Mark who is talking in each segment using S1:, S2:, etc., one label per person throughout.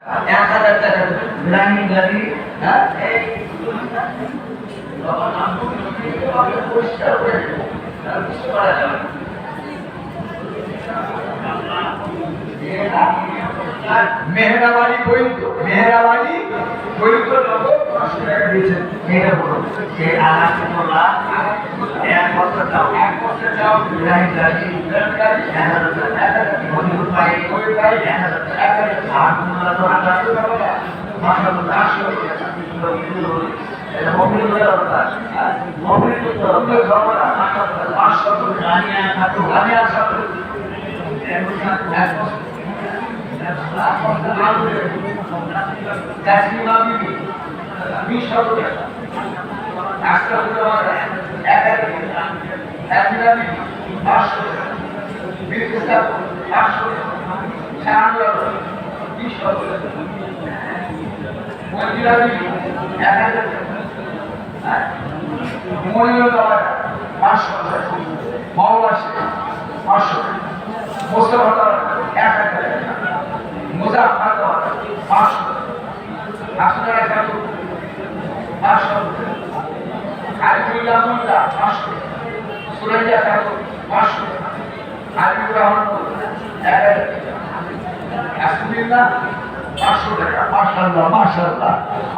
S1: 1000 টাকা রানী গাড়ি হ্যাঁ এই পরিষ্কার করে করা যাবে মেহরাবাড়ি বৈদ্য নগর 500 টাকা দিয়েছেন এটা বলো এই আলাদা এক বছর দাও রানী গাড়ি মনিপুর পাই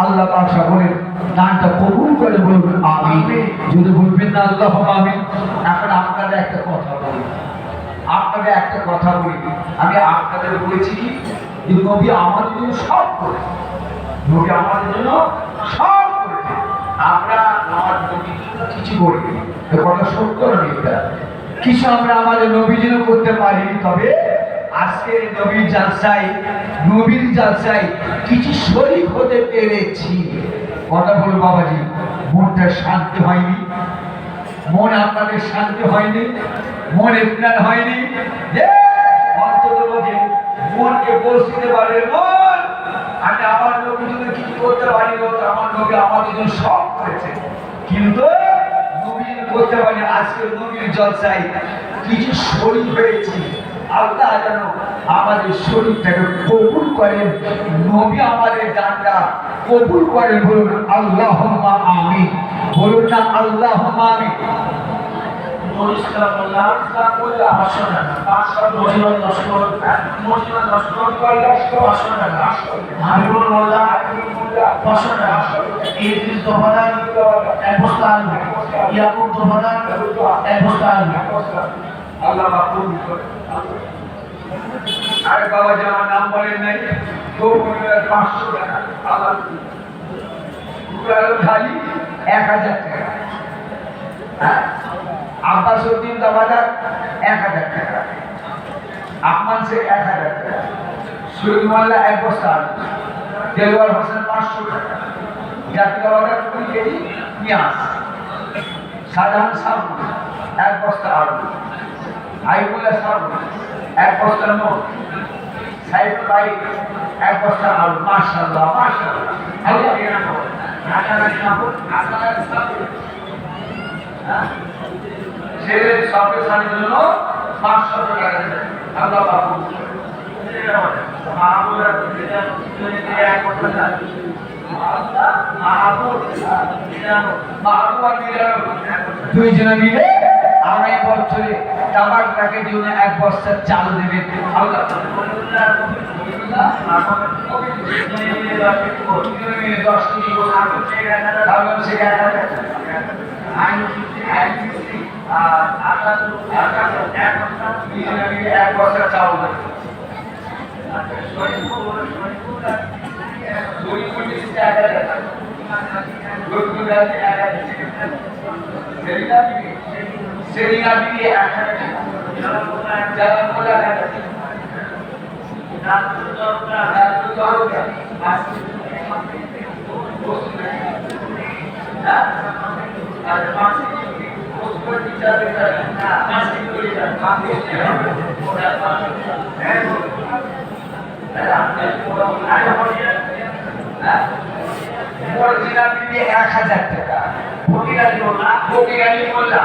S1: আল্লাহ পাশা বলেন দানটা কবুল করে বলবেন আমিন যদি বলবেন না আল্লাহ আমিন। এখন আপনাদের একটা কথা বলি আমি আপনাদের বলেছি যে নবী আমাদের জন্য সব করেছে আমরা আমার নবী কিছু করিনি কথা সত্য না কিছু আমরা আমাদের নবীর জন্য করতে পারিনি তবে আজকের নবীর জালসায় কিছু শরীক হতে পেরেছি কথা বলো বাবাজি মনটা শান্তি হয়নি মন আপনাদের শান্তি হয়নি মন ইতমিনান হয়নি যে অন্তত বোঝে মনকে বলতে পারে মন আমি আমার নবীর জন্য কিছু করতে পারি না আমার নবী আমাদের জন্য সব করেছে কিন্তু নবীর করতে পারি আজকের নবীর জলসায় কিছু শরীক হয়েছে আল্লাহ যেন আমাদের শরীরটাকে কবুল করেন নবী আমাদের দানটা কবুল করেন বলুন আল্লাহুম্মা আমিন বলুন না আল্লাহুম্মা আমিন। আরে বাবা যে আমার নাম বলেন নাই তো 500 টাকা আল্লাহ খালি 1000 টাকা আব্বাস উদ্দিন দাবাদার 1000 টাকা আহমান সে 1000 টাকা সুইদ মোল্লা 1 বস্তা আলু দেলওয়ার হোসেন 500 টাকা জাতি দাবাদার 2 কেজি পেঁয়াজ সাধারণ সাবু 1 বস্তা আলু আইবুল্লাহ সাবু 1 বস্তা নোট সাইড ভাই 1 বস্তা আলু মাশাআল্লাহ আল্লাহ এর নাম ছেলে সবে সানের জন্য 500 টাকা দেন আল্লাহ বাবু দুইজনে মিলে আড়াই বছরে তামাক প্যাকেট জন্য 1 বস্তা চাল দেবে আল্লাহ এক বছর চাউল সেরিনা বিবি 1000 টাকা ফকিরানি মোল্লা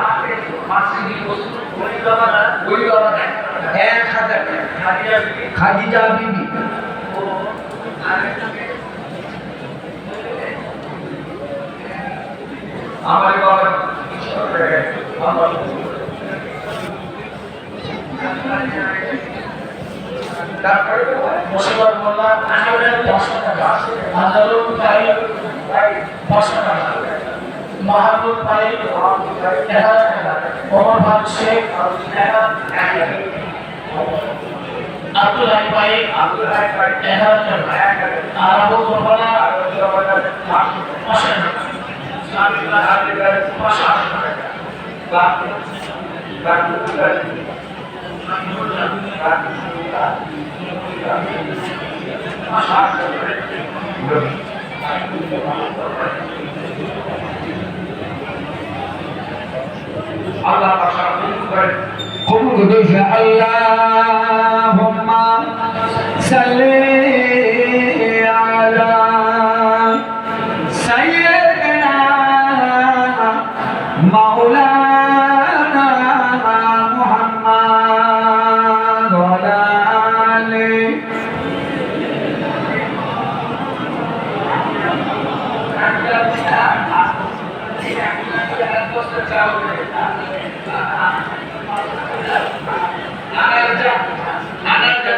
S1: খাদিজা বিবি
S2: 500 টাকা, আদালত ভাই 500 টাকা, মাহমুদ ভাই 1000 টাকা, ওমর ভাই শেখ 1000 টাকা, আব্দুল হাই ভাই 1000 টাকা, আর আবু বকরা 500 টাকা, সাবিলা হাবিবা 500
S1: আল্লাহ কবুল করে আল্লাহুম্মা সাল্লি আলা সাইয়্যিদিনা মাওলানা মুহাম্মদ ওয়া আলা আলিহি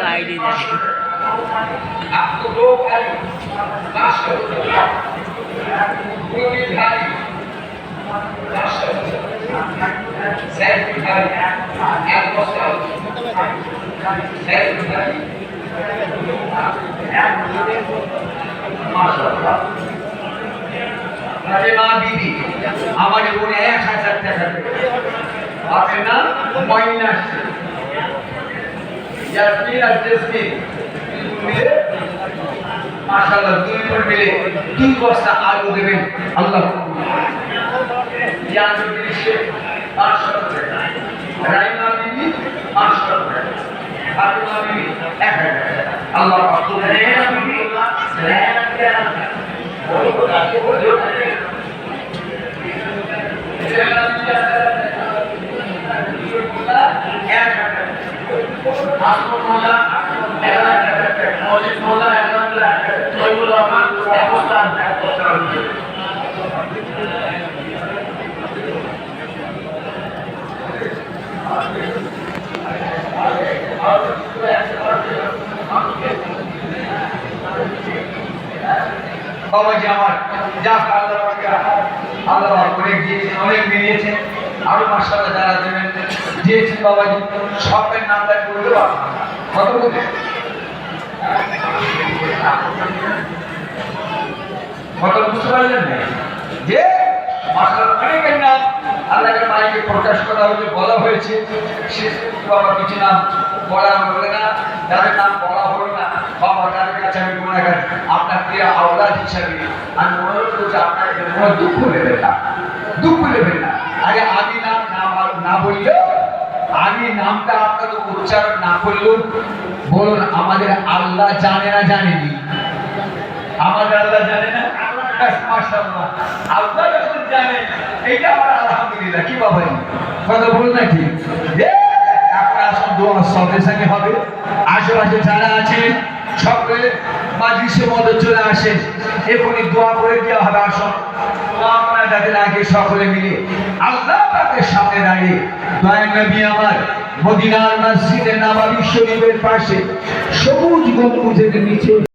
S3: आईडी देखो
S1: आपको दो भाई मास्टर पूरी भाई मास्टर सेल्फ भाई एक मास्टर सेल्फ भाई माशाल्लाह अरे माँ बीबी हमारे बोले 1000 টাকা आपने ना माइनस यास्मीन और जस्मीन मिले माशाल्लाह দুই মিলে 2 বস্তা আলু দেবেন আল্লাহ ইয়ান বিশে 500 টাকা রাইমা বিবি 500 টাকা ফাতিমা বিবি 1000 টাকা আল্লাহ পাক রাইমা বিবি বাবাজি আমার যা আল্লাহ অনেক দিয়েছেন অনেক মিলিয়েছেন আরো মাশাআল্লাহ যারা দেবেন দিয়েছেন বাবাজি সবের নামটা বলতে পারবো কত বলতে কত বুঝতে পারলেন না যে মাশাআল্লাহ অনেকের নাম আল্লাহর মালিককে প্রকাশ করা হয়েছে বলা হয়েছে শেষ বাবা কিছু নাম বলা হবে না যাদের নাম বলা হলো না বাবা তাদের কাছে আমি গুণাগার আপনার প্রিয় আওলাদ হিসাবে আমি অনুরোধ করছি আপনার কোনো দুঃখ নেবেন না আরে আমি নাম না বললেও আমি নামটা আপনাদের উচ্চারণ না করলেও বলুন আমাদের আল্লাহ জানে না জানেনি আমাদের আল্লাহ জানে না মাশাআল্লাহ আল্লাহ যখন জানে এইটা আমার আলহামদুলিল্লাহ কি বাবা কথা বলুন না ঠিক এখন আসুন দোয়া সঙ্গে সঙ্গে হবে আশেপাশে যারা আছে সকলে মাজলিসের মধ্যে চলে আসে এখনই দোয়া করে দেওয়া হবে আসুন আমরা যাদের আগে সকলে মিলে আল্লাহ পাকের সামনে দাঁড়িয়ে দয়ার নবী আমার মদিনার মসজিদে নববী শরীফের পাশে সবুজ গম্বুজের নিচে